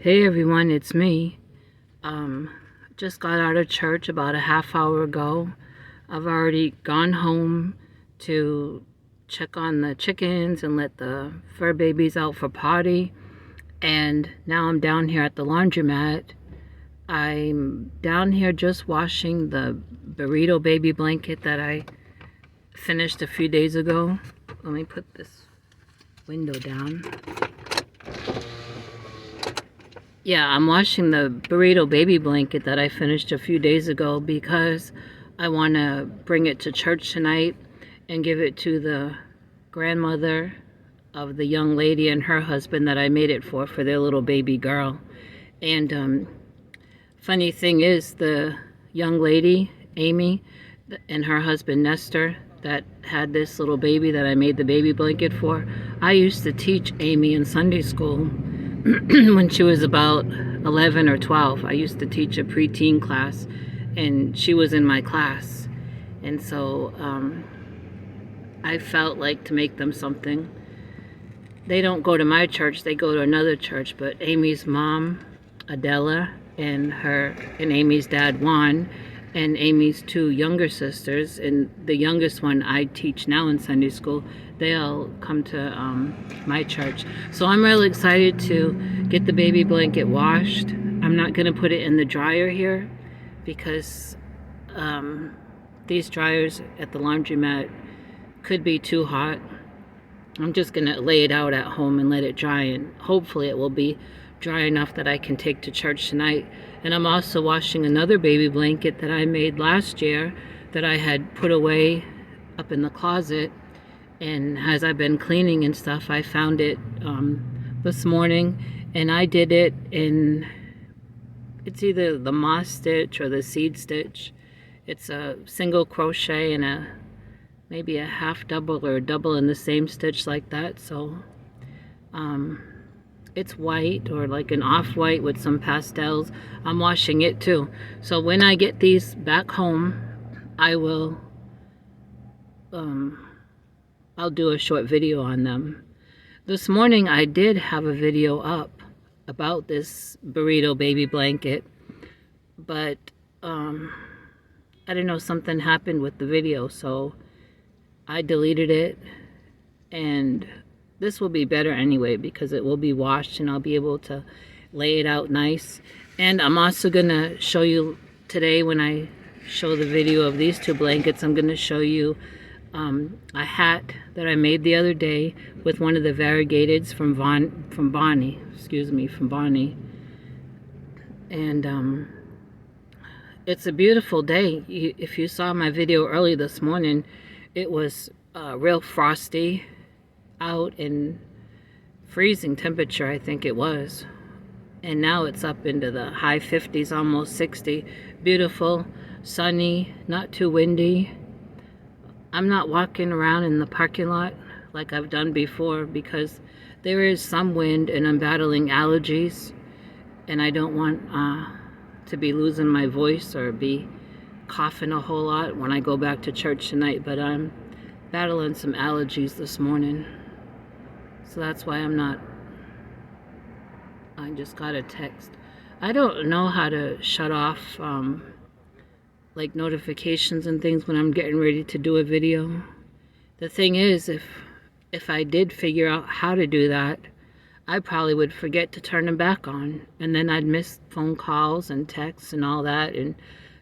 Hey everyone, it's me. Just got out of church about a half hour ago. I've already gone home to check on the chickens and let the fur babies out for potty. And now I'm down here at the laundromat. I'm down here just washing the burrito baby blanket that I finished a few days ago. Let me put this window down. Yeah, I'm washing the burrito baby blanket that I finished a few days ago because I want to bring it to church tonight and give it to the grandmother of the young lady and her husband that I made it for their little baby girl. And funny thing is, the young lady, Amy, and her husband, Nestor, that had this little baby that I made the baby blanket for, I used to teach Amy in Sunday school when she was about 11 or 12. I used to teach a preteen class, and she was in my class. And so I felt like to make them something. They don't go to my church, they go to another church, but Amy's mom, Adela, and Amy's dad, Juan, and Amy's two younger sisters, and the youngest one I teach now in Sunday school, they all come to my church. So I'm really excited to get the baby blanket washed. I'm not going to put it in the dryer here because these dryers at the laundromat could be too hot. I'm just going to lay it out at home and let it dry, and hopefully it will be dry enough that I can take to church tonight. And I'm also washing another baby blanket that I made last year that I had put away up in the closet. And as I've been cleaning and stuff, I found it this morning, and I did it in, it's either the moss stitch or the seed stitch. It's a single crochet and maybe a half double or a double in the same stitch like that. So it's white or like an off-white with some pastels. I'm washing it too. So when I get these back home, I will I'll do a short video on them. This morning I did have a video up about this burrito baby blanket, but I don't know, something happened with the video, so I deleted it. And this will be better anyway because it will be washed and I'll be able to lay it out nice. And I'm also gonna show you today, when I show the video of these two blankets, I'm gonna show you a hat that I made the other day with one of the variegateds from Bonnie. And it's a beautiful day. If you saw my video early this morning, it was real frosty out and freezing temperature, I think it was. And now it's up into the high 50s, almost 60. Beautiful, sunny, not too windy. I'm not walking around in the parking lot like I've done before because there is some wind and I'm battling allergies, and I don't want to be losing my voice or be coughing a whole lot when I go back to church tonight. But I'm battling some allergies this morning, so that's why I just got a text. I don't know how to shut off like notifications and things when I'm getting ready to do a video. The thing is, if I did figure out how to do that, I probably would forget to turn them back on, and then I'd miss phone calls and texts and all that. And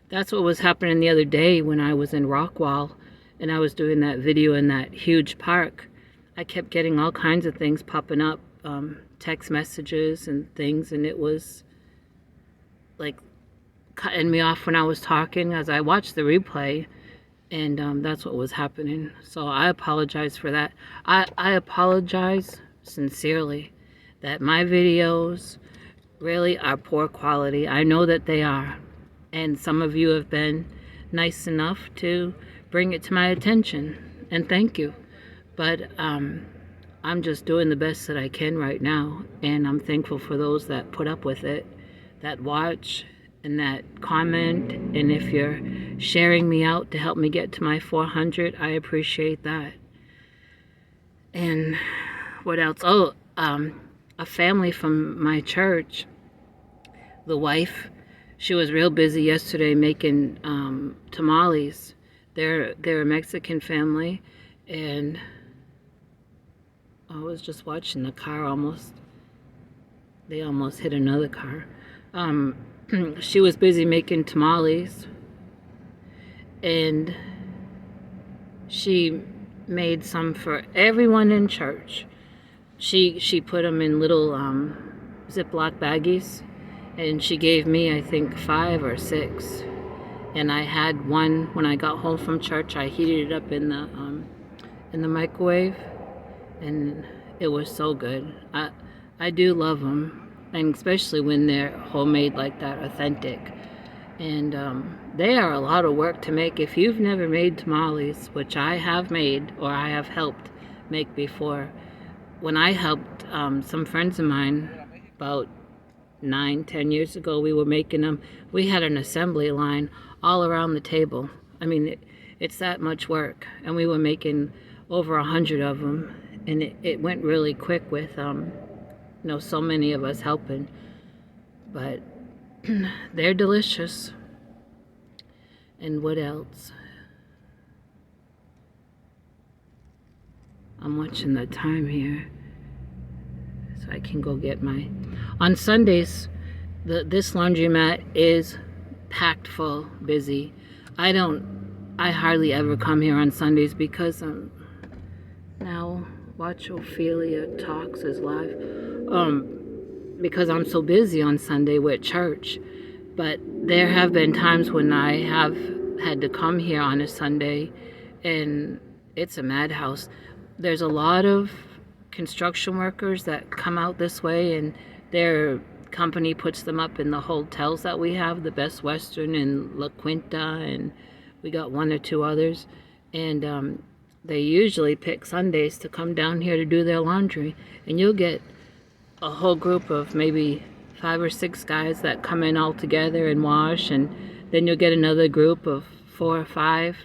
that's what was happening the other day when I was in Rockwall and I was doing that video in that huge park. I kept getting all kinds of things popping up, text messages and things, and it was like cutting me off when I was talking as I watched the replay, and that's what was happening. So I apologize for that. I apologize sincerely that my videos really are poor quality. I know that they are, and some of you have been nice enough to bring it to my attention, and thank you. But I'm just doing the best that I can right now, and I'm thankful for those that put up with it, that watch, and that comment. And if you're sharing me out to help me get to my 400, I appreciate that. And what else? Oh, a family from my church the wife, she was real busy yesterday making tamales. They're a Mexican family, and I was just watching the car they almost hit another car. She was busy making tamales, and she made some for everyone in church. She put them in little Ziploc baggies, and she gave me, I think, 5 or 6. And I had one when I got home from church. I heated it up in the microwave, and it was so good. I do love them, and especially when they're homemade like that, authentic. And they are a lot of work to make. If you've never made tamales, which I have made or I have helped make before, when I helped some friends of mine about 9-10 years ago, we were making them. We had an assembly line all around the table. I mean, it's that much work, and we were making over 100 of them, and it went really quick with so many of us helping. But they're delicious. And what else? I'm watching the time here, so I can go get my... On Sundays, this laundromat is packed full, busy. I hardly ever come here on Sundays because now watch Ophelia Talks is live. Because I'm so busy on Sunday with church. But there have been times when I have had to come here on a Sunday, and it's a madhouse. There's a lot of construction workers that come out this way, and their company puts them up in the hotels that we have, the Best Western and La Quinta, and we got 1 or 2 others. And they usually pick Sundays to come down here to do their laundry, and you'll get a whole group of maybe 5 or 6 guys that come in all together and wash, and then you'll get another group of 4 or 5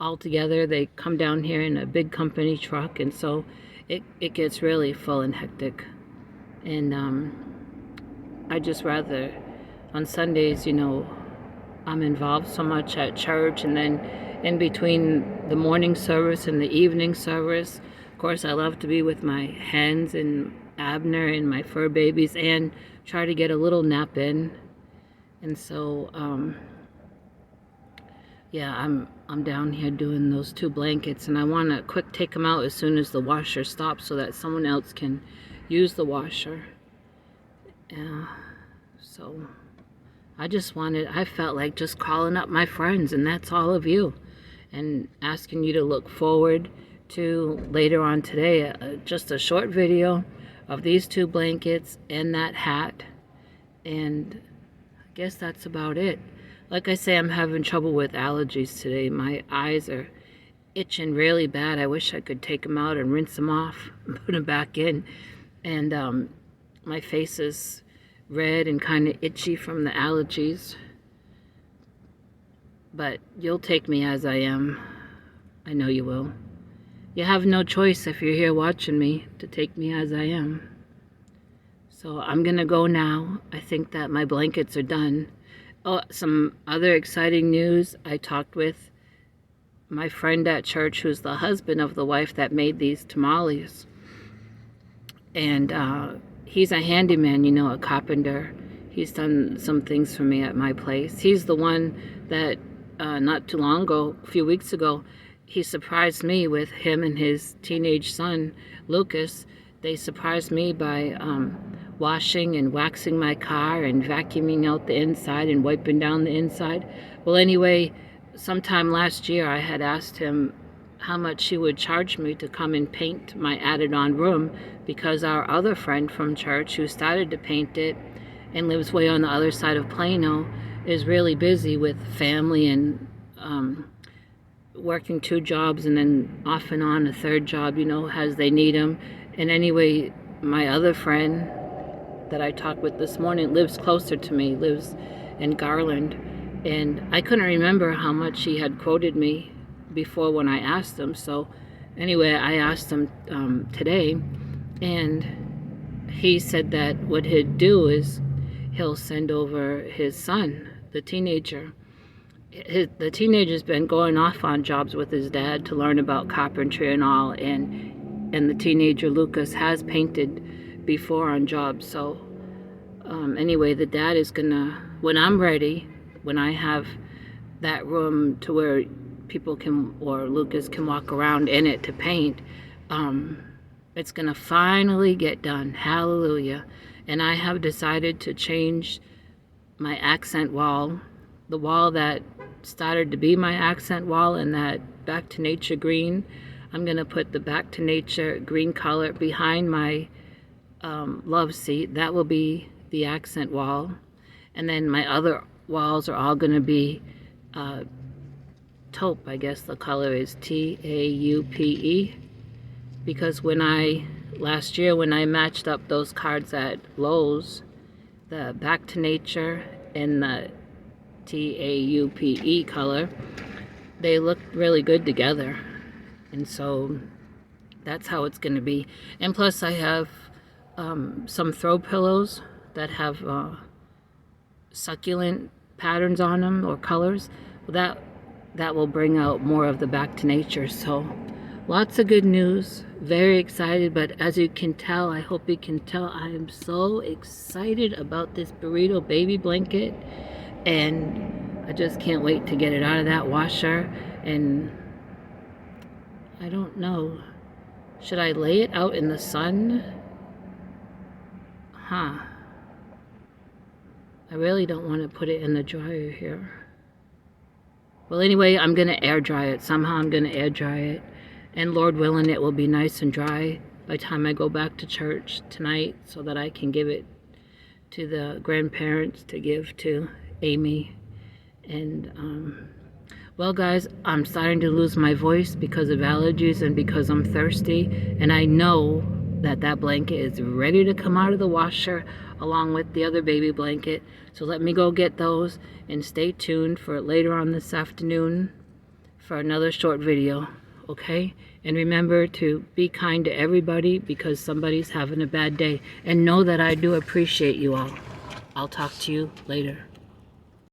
all together. They come down here in a big company truck, and so it gets really full and hectic. And I just rather, on Sundays, I'm involved so much at church, and then in between the morning service and the evening service, of course, I love to be with my hens and Abner and my fur babies, and try to get a little nap in. And so yeah, I'm down here doing those 2 blankets, and I want to quick take them out as soon as the washer stops so that someone else can use the washer. So I felt like just calling up my friends, and that's all of you, and asking you to look forward to later on today just a short video of these 2 blankets and that hat. And I guess that's about it. Like I say, I'm having trouble with allergies today. My eyes are itching really bad. I wish I could take them out and rinse them off and put them back in. And my face is red and kind of itchy from the allergies. But you'll take me as I am. I know you will. You have no choice if you're here watching me to take me as I am. So I'm gonna go now. I think that my blankets are done. Oh, some other exciting news. I talked with my friend at church, who's the husband of the wife that made these tamales. And he's a handyman, a carpenter. He's done some things for me at my place. He's the one that not too long ago, a few weeks ago, he surprised me with him and his teenage son, Lucas. They surprised me by washing and waxing my car and vacuuming out the inside and wiping down the inside. Well, anyway, sometime last year I had asked him how much he would charge me to come and paint my added-on room, because our other friend from church who started to paint it and lives way on the other side of Plano is really busy with family and working 2 jobs and then off and on a 3rd job, as they need him. And anyway, my other friend that I talked with this morning lives closer to me, lives in Garland. And I couldn't remember how much he had quoted me before when I asked him. So anyway, I asked him today, and he said that what he'd do is he'll send over his son, the teenager. The teenager's been going off on jobs with his dad to learn about carpentry and all, and the teenager Lucas has painted before on jobs. So anyway, the dad is gonna, when I'm ready, when I have that room to where people can, or Lucas can walk around in it to paint, it's gonna finally get done. Hallelujah. And I have decided to change my accent wall, the wall that started to be my accent wall, and that Back to Nature green. I'm gonna put the Back to Nature green color behind my love seat. That will be the accent wall. And then my other walls are all gonna be taupe. I guess the color is Taupe, because last year when I matched up those cards at Lowe's, the Back to Nature and the Taupe color, they looked really good together. And so that's how it's going to be. And plus I have some throw pillows that have succulent patterns on them, or colors. That will bring out more of the Back to Nature. So lots of good news. Very excited. But as you can tell, I hope you can tell, I am so excited about this burrito baby blanket, and I just can't wait to get it out of that washer. And I don't know, should I lay it out in the sun? I really don't want to put it in the dryer here. Well, anyway, I'm going to air dry it. Somehow I'm going to air dry it. And Lord willing, it will be nice and dry by the time I go back to church tonight, so that I can give it to the grandparents to give to Amy. And, well, guys, I'm starting to lose my voice because of allergies and because I'm thirsty. And I know that that blanket is ready to come out of the washer along with the other baby blanket. So let me go get those, and stay tuned for later on this afternoon for another short video, okay? And remember to be kind to everybody, because somebody's having a bad day. And know that I do appreciate you all. I'll talk to you later.